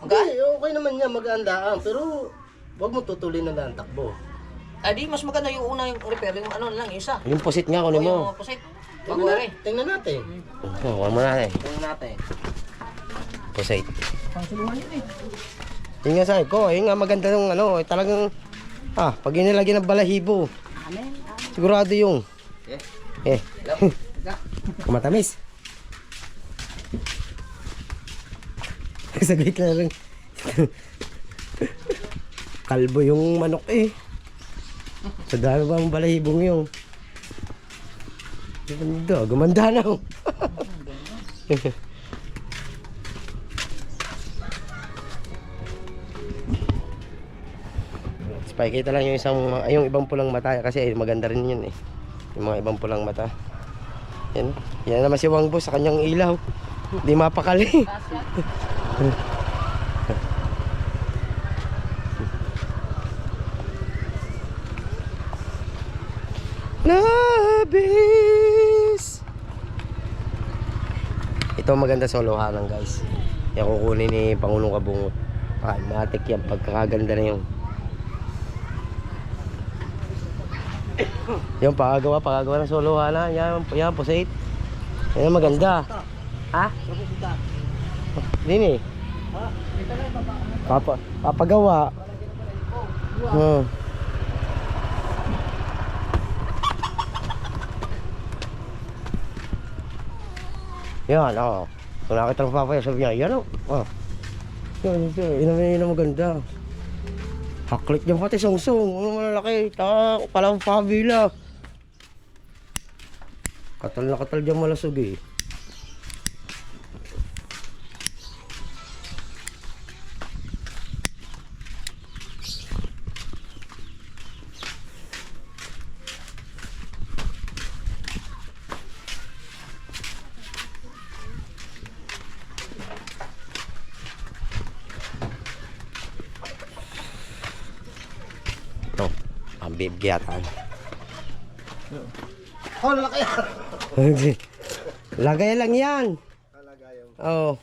Hindi, okay naman yan, magaan daan. Pero, huwag mo tutulin na lang ang takbo. Di mas maganda yung una yung repair, yung ano lang, yung isa. Yung pusit nga, kunin mo. Yung pusit. Bago na rin. Tingnan natin. Huwag mo na eh. Tingnan natin. Pusit. Pangsuluhan yun eh. Yun nga sabi ko, yun nga maganda yung ano, talagang, pag inilagyan ng balahibo. Sigurado yung. Matamis. Saglit na lang. Kalbo yung manok eh. Sa dami ba ang balahibong yung? Gumanda na oh. Pakikita lang yung yung ibang pulang mata kasi maganda rin yun eh. Yung mga ibang pulang mata. Yan naman si Wangbo sa kanyang ilaw. Hindi mapakali. Nabis! Ito maganda solohanan guys. Yung kukunin ni Pangulong Kabungot. Matik yan, pagkakaganda na yung yung pagagawa ng solohanan. Yan pusit. Yan maganda. Ha? Dini. Papagawa. Yan, kung nakita ng papaya, sabi niya, yan Yan ang maganda. Haklik niya pati song-song. Ano malalaki, palang pabila. Katal na katal dyan malasog eh. Ito, ang bibigatan. Oh, lalaki yan. Lagay lang yan. Oo.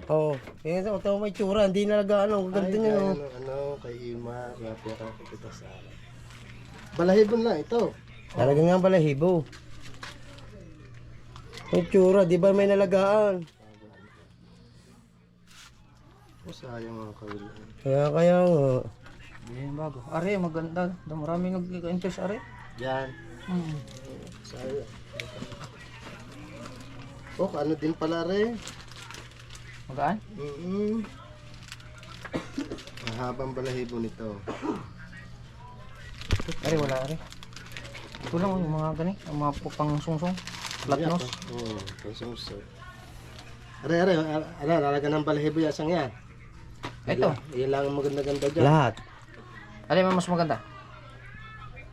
Oo. Yan sa ito may tsura. Hindi nalaga ano. Ganda Ay, niya. kaya No? ano, kay Ima, kaya pera kita sa balahibon lang ito. Talaga nga pala hibo. May tsura. Di ba may nalagaan? Oh, sayang mga kawilan. Kaya nga. Yan bago. Are, maganda. Maraming nag-interest are. Yan. Sayang. Oh, ano din pala rin. Magaan? Mahabang balahibo nito. Are, wala are. Ito lang yung mga gani. Ang mga pang-sungsong. Flatnos. Oo, pansungsok. Are, lalagyan ng balahibo yung asang yan. Ito. Yan lang ang maganda-ganda dyan. Lahat. Alin mo mas maganda?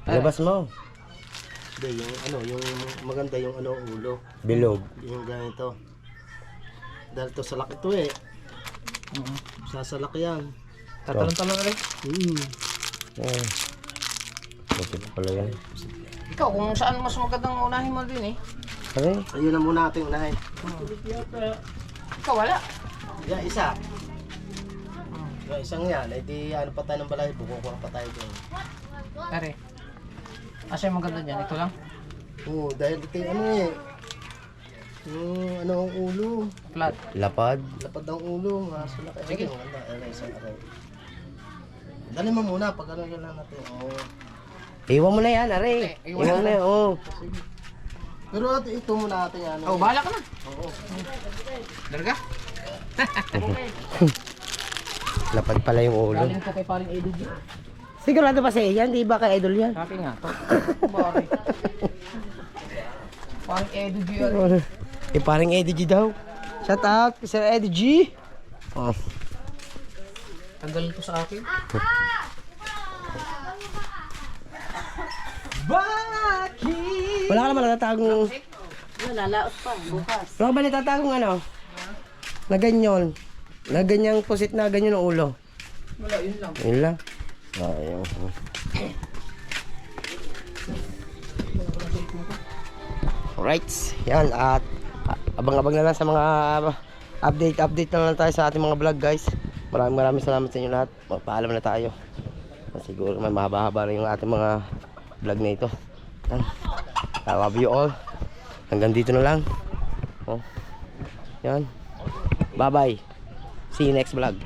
Labas mo. Hindi, yung maganda yung ulo. Bilog. Yung ganito. Dahil to sa laki to eh. Sasalak yan. Tatalon-talon are. Kasi pala yan. Ikaw, kung saan mas magandang unahin mo din eh. Ay. Ayun na muna natin unahin. Ikaw, wala. Yan, isa. Yung isang yan, ay di ano pa tayo ng balahibo, kukuha pa tayo doon. Are. Asa yung maganda dyan? Ito lang? Oo, dahil ito yung yung ang ulo. Flat. Lapad. Lapad ang ulo, masulak. Sige. Maganda, isang aray. Dali mo muna, pag ano lang natin. Oo. Iwan mo na yan, Are. Iwan mo na yan. Oo. Pero ito muna natin yan. Oh, bahala ka na. Oo. Darga? Lapad pala yung ulo. Galing ko kay paring Edu G. Sigurado ba siya yan? Di ba kay idol yan? Sabi nga to. Bari. Paring Edu G. Parang Eddie G daw. Shout out, Sir Eddie G. Oh. Tagal to sa akin. Wala ka naman natatagong... Lalaos pa, bukas. Wala ka ba natatagong ano? Na ganyan. Na ganyang pusit na ganyan ang ulo. Wala, yun lang. Yun lang. Ayun. Alright. Yan. At abang-abang na lang sa mga update na lang tayo sa ating mga vlog guys. Maraming salamat sa inyo lahat. Paalam na tayo. Siguro may mahaba-haba rin yung ating mga vlog na ito. Yan. I love you all. Hanggang dito na lang. Oh. Yan. Bye bye. See you next vlog.